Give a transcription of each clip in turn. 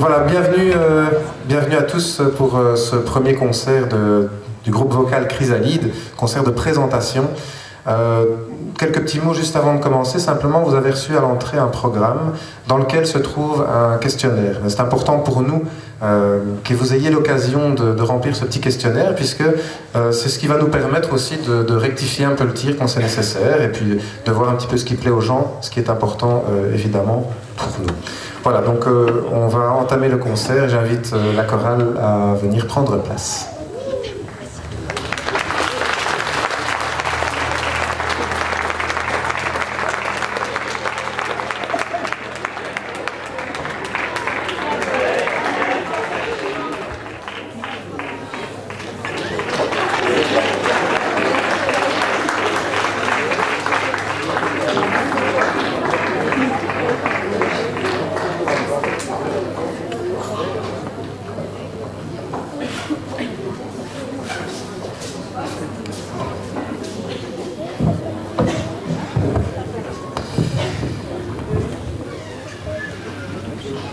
Voilà, bienvenue à tous pour ce premier concert du groupe vocal Chrysalide, concert de présentation. Quelques petits mots juste avant de commencer. Simplement, vous avez reçu à l'entrée un programme dans lequel se trouve un questionnaire. C'est important pour nous que vous ayez l'occasion de remplir ce petit questionnaire, puisque c'est ce qui va nous permettre aussi de rectifier un peu le tir quand c'est nécessaire, et puis de voir un petit peu ce qui plaît aux gens, ce qui est important évidemment pour nous. Voilà, donc on va entamer le concert. J'invite la chorale à venir prendre place.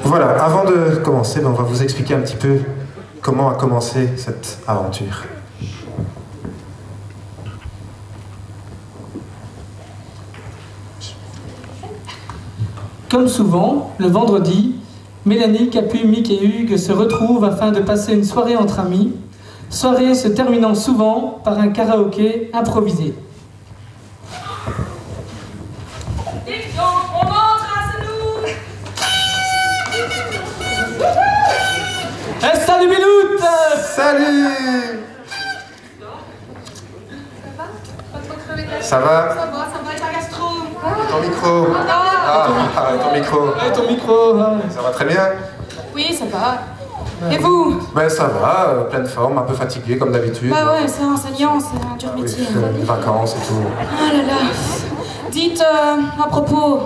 Voilà, avant de commencer, on va vous expliquer un petit peu comment a commencé cette aventure. Comme souvent, le vendredi, Mélanie, Capu, Mick et Hugues se retrouvent afin de passer une soirée entre amis, soirée se terminant souvent par un karaoké improvisé. Salut Milout! Salut! Ça va? Ça va être un gastro. Ton micro? Ton micro. Ton micro. Ça va très bien? Oui, ça va. Et vous? Ben ça va, pleine forme, un peu fatigué comme d'habitude. Bah ouais, c'est enseignant, c'est un dur métier. Les vacances et tout. Ah là là. Dites, à propos,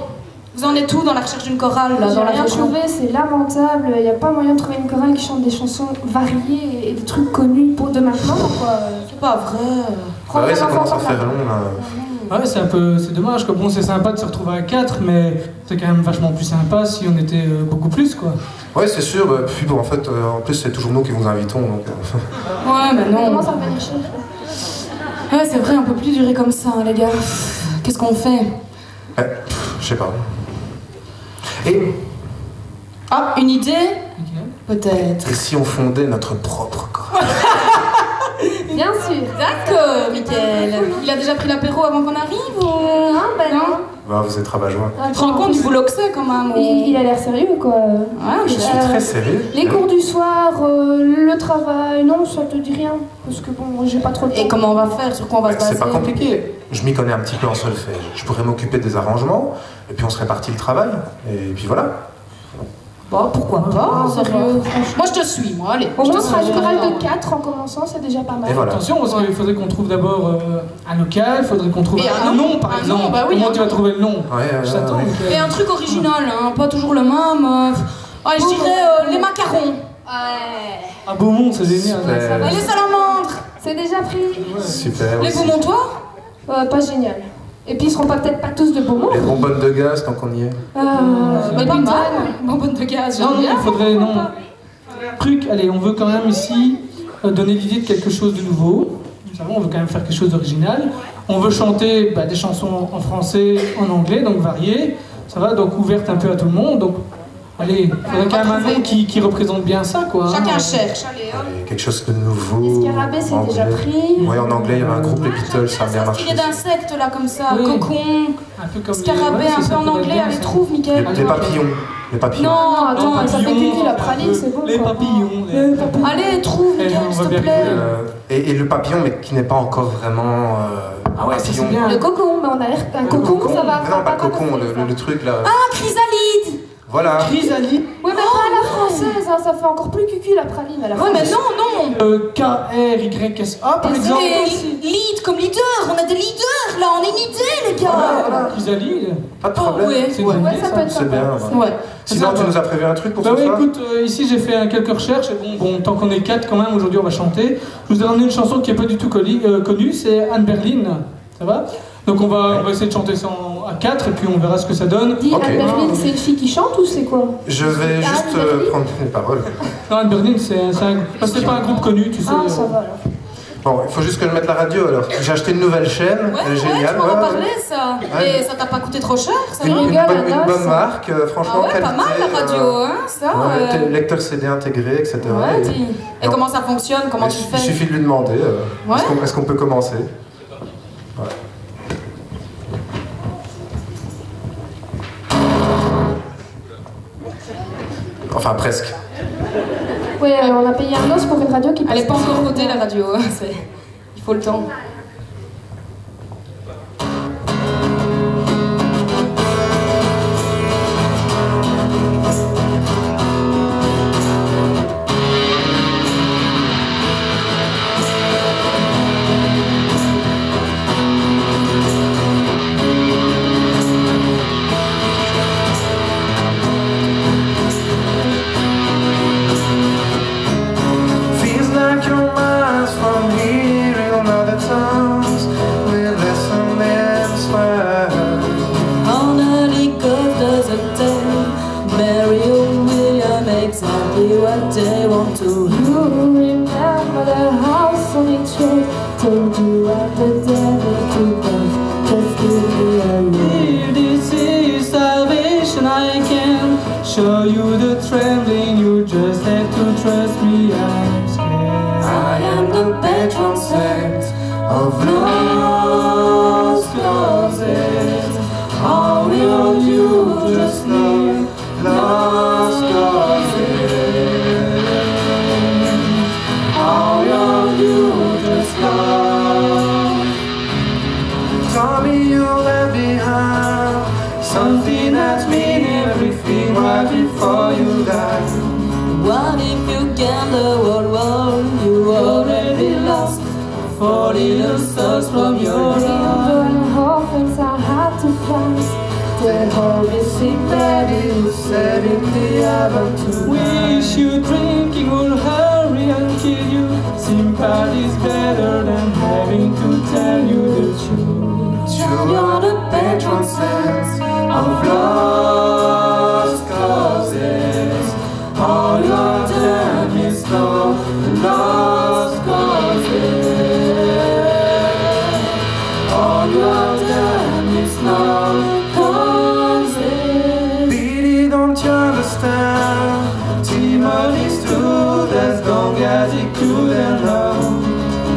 vous en êtes où dans la recherche d'une chorale là, J'ai dans la rien région? trouvé, c'est lamentable. Il n'y a pas moyen de trouver une chorale qui chante des chansons variées et des trucs connus pour de maintenant, quoi. C'est pas vrai. Bah ouais, ça commence à faire long là. Ouais, c'est dommage, quoi. Bon, c'est sympa de se retrouver à 4, mais c'est quand même vachement plus sympa si on était beaucoup plus, quoi. Ouais, c'est sûr, puis bon, en fait, en plus c'est toujours nous qui vous invitons, donc... Ouais, mais On non. commence à revenir cher. Ouais, c'est vrai, on peut plus durer comme ça, hein, les gars. Qu'est-ce qu'on fait? Je sais pas. Et Ah, une idée? Ok. Peut-être. si on fondait notre propre chorale? Bien sûr. D'accord, Mickaël. Il a déjà pris l'apéro avant qu'on arrive ou... Non, bah non. Bah, vous êtes rabat-joie. Tu te rends compte du boulot que c'est quand même? Il a l'air sérieux, quoi. Ouais, Je suis très sérieux. Les cours du soir, le travail, non, ça te dit rien. Parce que bon, j'ai pas trop de temps. Et comment on va faire? Sur quoi on va se baser? C'est pas compliqué. Je m'y connais un petit peu en solfège. Je pourrais m'occuper des arrangements, et puis on se répartit le travail. Et puis voilà. Bah, pourquoi pas, sérieux. Moi, je te suis, moi, allez. Au je moins, te on sera suis. une chorale de 4 en commençant, c'est déjà pas mal. Et voilà. Attention, parce qu'il faudrait qu'on trouve d'abord un local, il faudrait qu'on trouve Et un nom, par un exemple. nom, bah oui, Comment un tu vas nom. trouver le nom? Ouais, Je t'attends. ouais. Et un truc original, hein, pas toujours le même. Ouais, je dirais les macarons. Ouais. À Beaumont, c'est génial. Super. Ça va. Et les salamandres. C'est déjà pris. Super. Les aussi. Beaumontois. Pas génial. Et puis ils seront peut-être pas tous de Beaumont. Les bonbonnes de gaz, tant qu'on y est. Bah, pas pas mal. mal. Bonbonne de gaz, Non, j'aime non, bien. il faudrait, non. Truc, allez, on veut quand même ici donner l'idée de quelque chose de nouveau. Nous savons, on veut quand même faire quelque chose d'original. On veut chanter des chansons en français, en anglais, donc variées. Ça va, donc ouverte un peu à tout le monde. Donc, allez, il faudrait quand même un nom qui représente bien ça, quoi. Chacun cherche, allez, hop. Allez, quelque chose de nouveau. Escarabée, c'est anglais. déjà pris. Ouais, en anglais, il y avait un groupe, les Beatles, ça a bien Ça marché. stylé d'insectes, là, comme ça. Oui. Cocon, Un peu comme scarabée, ouais, un ça peu en pourrait être anglais, bien, allez, ça. trouve, Mickaël. Les papillons. Les papillons. Non, Attends, attends, ça fait papillons, cucu la praline, c'est bon. Les quoi. papillons. allez, trouve, Eh, Mickaël, on s'il va te bien plaît. trouver. Et le papillon, mais qui n'est pas encore vraiment Ah ouais, ça, c'est papillon. bien. Le cocon, mais on a l'air un cocon, ça va. Mais non, pas le cocon, le truc là. Ah, chrysalide. Voilà. Chrysalide. Ouais, mais pas à la française, hein, ça fait encore plus cucu la praline à la Ouais, mais française. non, non. K-R-Y-S-A, par Et exemple. Et lead comme leader, on a des leaders là, on est une idée les gars. Voilà, Chrysalide. Pas de problème. ouais. C'est une Ouais, idée, ça peut être C'est sympa. bien. Ouais. Ouais. Sinon, Ça tu va. nous as prévu un truc pour Bah ce ouais, soir? écoute, ici j'ai fait quelques recherches, et bon, tant qu'on est 4 quand même, aujourd'hui on va chanter. Je vous ai ramené une chanson qui est pas du tout connue, c'est Anne Berlin, ça va? Donc on va essayer de chanter ça à 4 et puis on verra ce que ça donne. Dis, Ok. Anne Berlin, c'est une fille qui chante ou c'est quoi? Je vais Ah, juste Berlin prendre les paroles. Non, Anne Berlin, c'est pas un groupe connu, tu sais. Ah, ça va alors. Bon, il faut juste que je mette la radio alors. J'ai acheté une nouvelle chaîne, Ouais, elle est ouais, géniale. tu m'en ouais, as ouais. parlé ça. Ouais. Et ça t'a pas coûté trop cher, ça Une, va? une rigole, bonne, une Anna, bonne ça. marque, franchement, Ah ouais, qualité. pas mal la radio, hein, ça. Ouais, lecteur CD intégré, etc. Ouais, dis. Et Non. comment ça fonctionne? Comment tu Il fais? suffit de lui demander. Ouais. Est-ce qu'on peut commencer? Ouais. Enfin, presque. Ouais, on a payé un os pour une radio qui passe. Elle est pas encore codée la radio, hein, il faut le temps. Feels like you're miles from hearing other tongues with lesson elsewhere. Honey God doesn't tell Mary and William exactly what they want to hear. You remember the house on each road. Told you I'm the devil to come. Just give me a look. If this is salvation, I can show you the trembling. You just have to trust me. I'm scared. I am the patron saint of lost causes. All will you just need lost causes. All will you just love. Tommy, you left behind something that's mean everything right before you die. What if you gamble the world? You already lost 40 little souls from your Even life. though your whole things I had to find. The horrific baby who said in the album to Wish you drinking will hurry and kill you. Sympathy's better than having to tell you the truth. You're the patron saint of lost causes. All your time is for lost causes. All your time is lost causes. Billy, don't you understand? Timothy's truth as long as he couldn't know.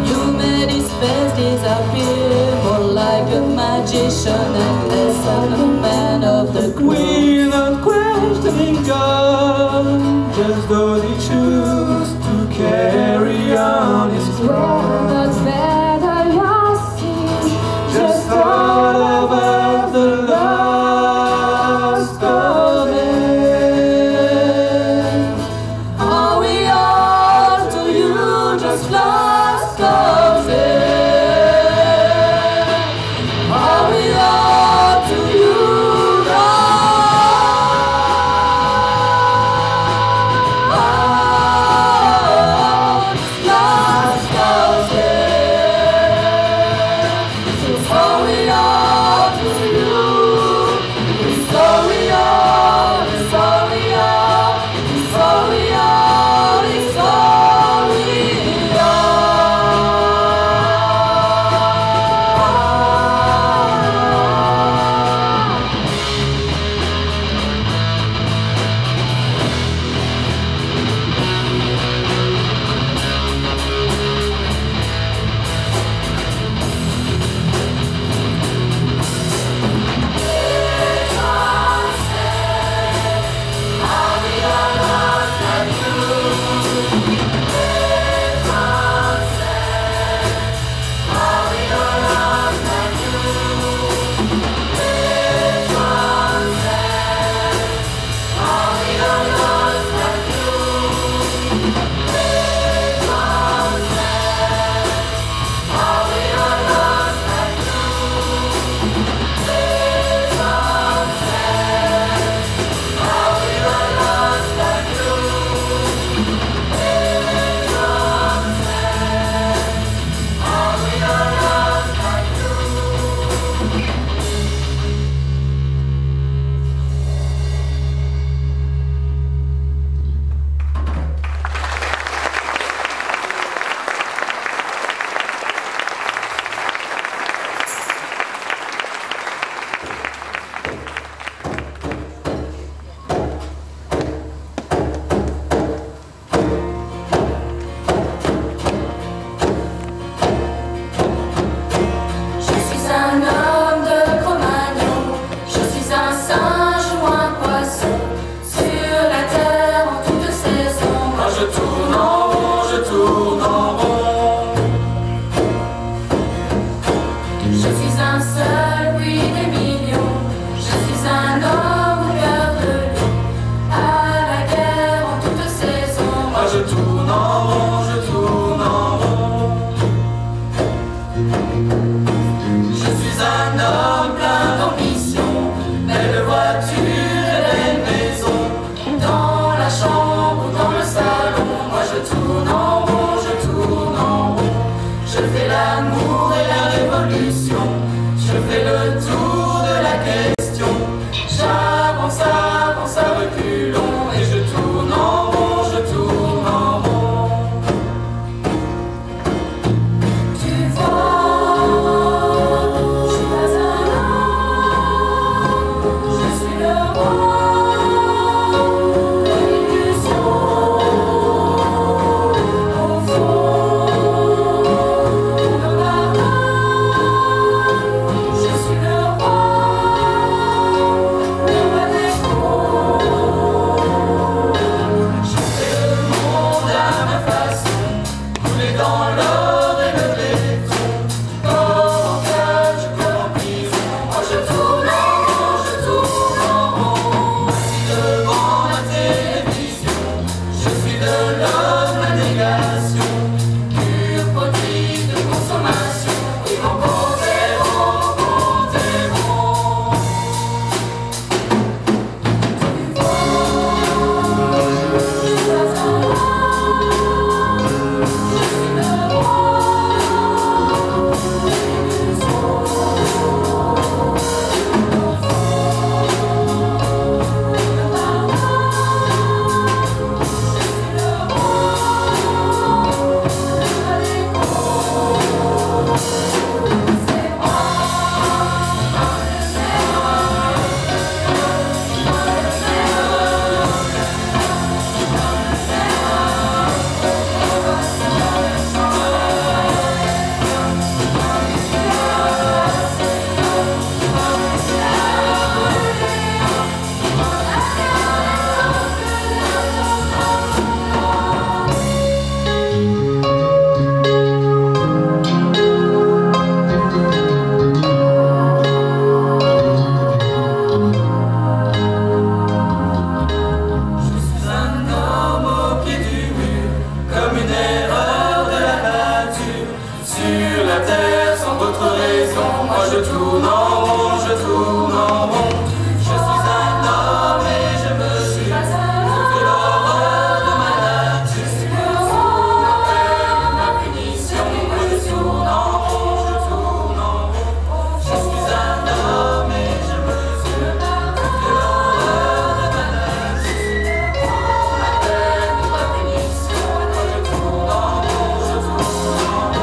You made his face disappear more like a magician and less like a man of the crowd. We're not questioning God, just those he choose to carry on his Well, cross. not better, you'll see. Just thought about the lost of it. Are we all to you just lost causes? Are we all to you lost solution. Je fais le tour de la question. J'avance, avance à reculons et je tourne en rond, je tourne en rond. Tu vois, je suis pas un homme, je suis le roi de l'illusion. Au fond de ma âme, je suis le roi de ma défaut. Je fais le monde à ma façon, couler dans l'or et le béton. Corps en cage, corps en prison. Moi je tourne en rond, je tourne en rond. Assis devant ma télévision, je suis de l'homme la négation. Pur produit de consommation, et mon compte est rond, mon compte est rond. Je suis un homme au pied du mur, comme une erreur de la nature. Sur la terre, sans d'autre raison, moi je tourne en rond, je tourne en rond. Je suis un homme et je mesure toute l'horreur de ma nature. Ma peine, ma punition, moi je tourne en rond, je tourne en rond. Je suis un homme et je mesure toute l'horreur de ma nature. Ma peine, ma punition, moi je tourne en rond, je tourne en rond.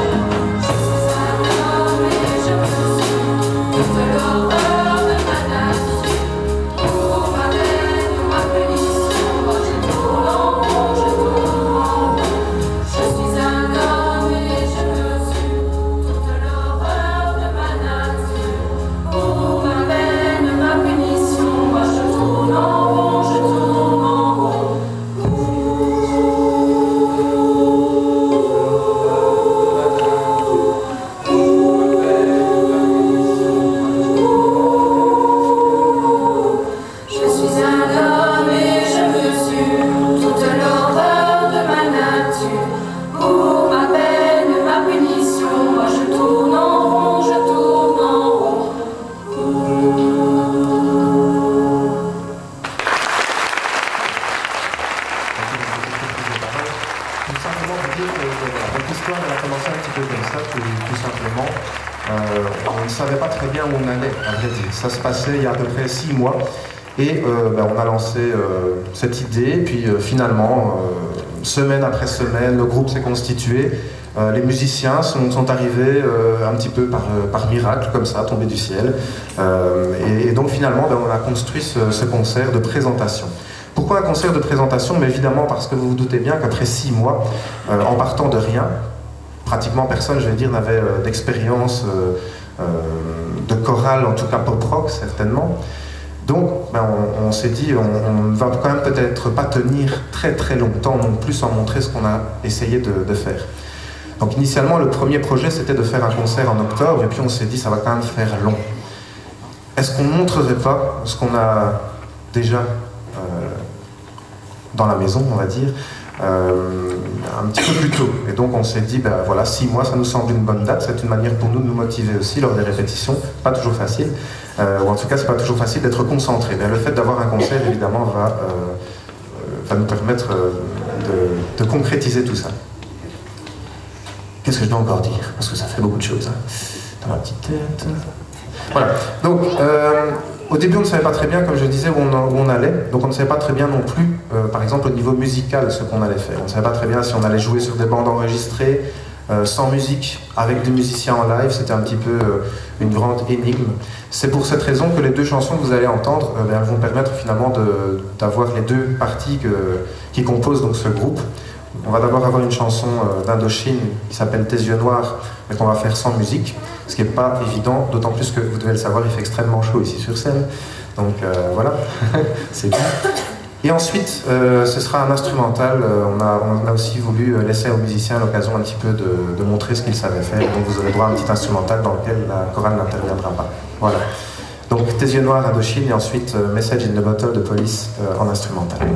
Je suis un homme et je mesure toute l'horreur de ma nature. Pour ma peine, ma punition, moi je tourne en rond, je tourne en rond. Je suis un homme et je mesure toute l'horreur de ma nature. Pour ma peine, ma punition, moi je tourne en rond, je tourne en rond. Je suis un homme et je mesure toute l'horreur de ma nature. Pour ma peine, ma punition, moi je tourne en rond, je tourne en rond. Tout simplement vous dire que votre histoire elle a commencé un petit peu comme ça, tout simplement. On ne savait pas très bien où on allait, à vrai dire. Ça se passait il y a à peu près 6 mois. Et on a lancé cette idée, puis finalement, semaine après semaine, le groupe s'est constitué. Les musiciens sont arrivés un petit peu par miracle, comme ça, tombés du ciel. Et donc finalement, on a construit ce concert de présentation. Pourquoi un concert de présentation? Mais évidemment parce que vous vous doutez bien qu'après 6 mois, en partant de rien, pratiquement personne, je vais dire, n'avait d'expérience de chorale, en tout cas pop-rock certainement. Donc on s'est dit, on ne va quand même peut-être pas tenir très très longtemps non plus sans montrer ce qu'on a essayé de faire. Donc initialement le premier projet c'était de faire un concert en octobre et puis on s'est dit ça va quand même faire long. Est-ce qu'on ne montrerait pas ce qu'on a déjà dans la maison, on va dire, un petit peu plus tôt. Et donc on s'est dit, voilà, 6 mois, ça nous semble une bonne date, c'est une manière pour nous de nous motiver aussi lors des répétitions, pas toujours facile, ou en tout cas c'est pas toujours facile d'être concentré. Mais le fait d'avoir un concert, évidemment, va nous permettre de concrétiser tout ça. Qu'est-ce que je dois encore dire? Parce que ça fait beaucoup de choses. Hein. Ma petite tête. Voilà. Donc, au début, on ne savait pas très bien, comme je disais, où on allait. Donc, on ne savait pas très bien non plus, par exemple, au niveau musical, ce qu'on allait faire. On ne savait pas très bien si on allait jouer sur des bandes enregistrées, sans musique, avec des musiciens en live. C'était un petit peu une grande énigme. C'est pour cette raison que les deux chansons que vous allez entendre, elles vont permettre finalement d'avoir les deux parties qui composent donc ce groupe. On va d'abord avoir une chanson d'Indochine qui s'appelle Tes yeux noirs, mais qu'on va faire sans musique, ce qui n'est pas évident, d'autant plus que vous devez le savoir, il fait extrêmement chaud ici sur scène. Donc voilà, c'est bien. Et ensuite, ce sera un instrumental. On a aussi voulu laisser aux musiciens l'occasion un petit peu de montrer ce qu'ils savaient faire. Donc vous aurez droit à un petit instrumental dans lequel la chorale n'interviendra pas. Voilà. Donc Tes yeux noirs, Indochine, et ensuite Message in the Bottle de Police en instrumental.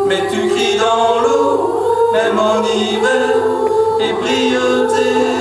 Mais tu cries dans l'eau, même en hiver, et brille tes